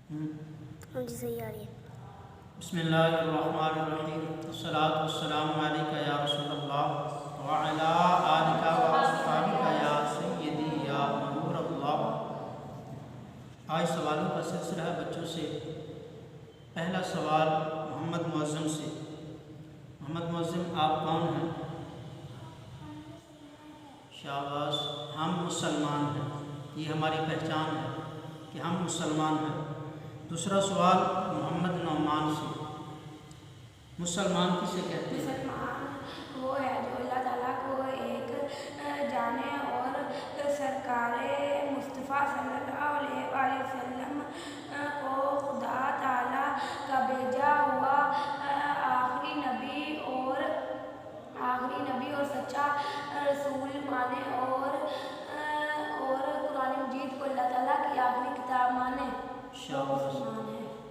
جی صحیح آ رہی ہے۔ بسم اللہ الرحمن الرحیم، والصلاة والسلام علیک یا رسول اللہ وعلی آلک واصحابک یا سیدی یا نور اللہ۔ آج سوالوں کا سلسلہ ہے بچوں سے۔ پہلا سوال محمد معظم سے۔ محمد معظم، آپ کون ہیں؟ شاباش، ہم مسلمان ہیں، یہ ہماری پہچان ہے کہ ہم مسلمان ہیں۔ دوسرا سوال محمد نعمان سے۔ مسلمان کسے کہتے ہیں؟ مسلمان وہ ہے جو اللہ تعالیٰ کو ایک جانے اور سرکار مصطفیٰ صلی اللہ علیہ وسلم کو خدا تعالیٰ کا بھیجا ہوا آخری نبی اور سچا رسول مانے اور قرآن مجید کو اللہ تعالیٰ کی آخری کتاب مانے۔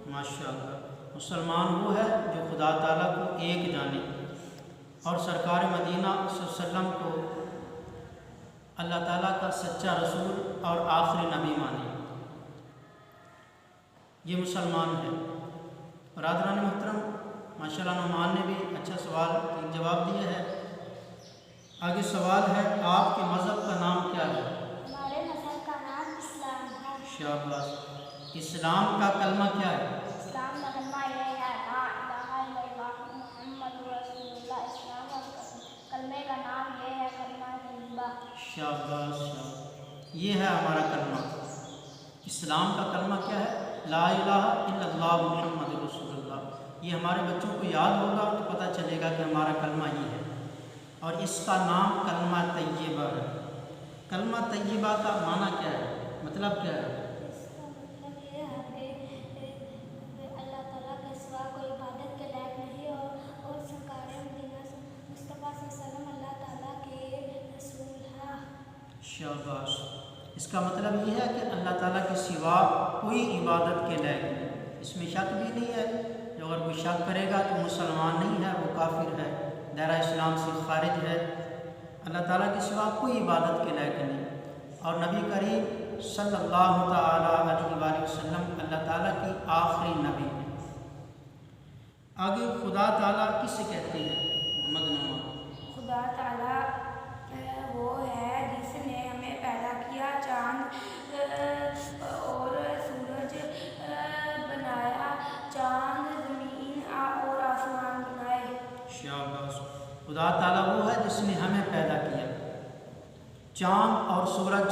ماشاء اللہ، مسلمان وہ ہے جو خدا تعالیٰ کو ایک جانے اور سرکار مدینہ صلی اللہ علیہ وسلم کو اللہ تعالیٰ کا سچا رسول اور آخری نبی مانے، یہ مسلمان ہے۔ برادران محترم، ماشاء اللہ نعمان نے بھی اچھا سوال کا جواب دیا ہے۔ آگے سوال ہے، آپ کے مذہب کا نام کیا ہے؟ ہمارے مذہب کا نام اسلام ہے۔ شاباش، اسلام کا کلمہ کیا ہے؟ اسلام کا کلمہ یہ ہے لا الہ الا اللہ محمد رسول اللہ۔ اسلام کا کلمے کا نام یہ ہے کلمہ طیبہ۔ شاباش، یہ ہے ہمارا کلمہ۔ اسلام کا کلمہ کیا ہے؟ لا الہ الا اللہ محمد رسول اللہ۔ یہ ہمارے بچوں کو یاد ہوگا تو پتہ چلے گا کہ ہمارا کلمہ یہ ہے، اور اس کا نام کلمہ طیبہ ہے۔ کلمہ طیبہ کا معنی کیا ہے، مطلب کیا ہے؟ اس کا مطلب یہ ہے کہ اللہ تعالیٰ کے سوا کوئی عبادت کے لائق نہیں اور سرکار مدینہ مصطفیٰ صلی اللہ علیہ وسلم اللہ تعالیٰ کے رسول ہیں۔ شاباش، اس کا مطلب یہ ہے کہ اللہ تعالیٰ کے سوا کوئی عبادت کے لائق نہیں، اس میں شک بھی نہیں ہے۔ جو اگر کوئی شک کرے گا تو مسلمان نہیں ہے، وہ کافر ہے، دائرہ اسلام سے خارج ہے۔ اللہ تعالیٰ کے سوا کوئی عبادت کے لائق نہیں، اور نبی کریم صلی اللہ تعالیٰ علیہ وآلہ وسلم اللہ تعالیٰ کی آخری نبی ہے۔ آگے خدا تعالیٰ کسے کہتے ہیں؟ محمد نعمان۔ خدا تعالیٰ وہ ہے جس نے ہمیں پیدا کیا، چاند اور سورج بنایا، چاند زمین اور آسمان بنائے۔ شاباش، خدا تعالیٰ وہ ہے جس نے ہمیں پیدا کیا، چاند اور سورج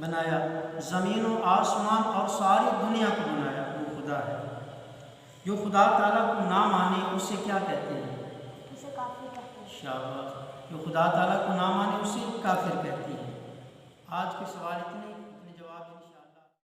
بنایا، زمین و آسمان اور ساری دنیا کو بنایا، وہ خدا ہے۔ جو خدا تعالیٰ کو نہ مانے اسے کیا کہتے ہیں؟ اسے کافر کہتے ہیں۔ شاباش، جو خدا تعالیٰ کو نہ مانے اسے کافر کہتے ہیں۔ آج کے سوال اتنے۔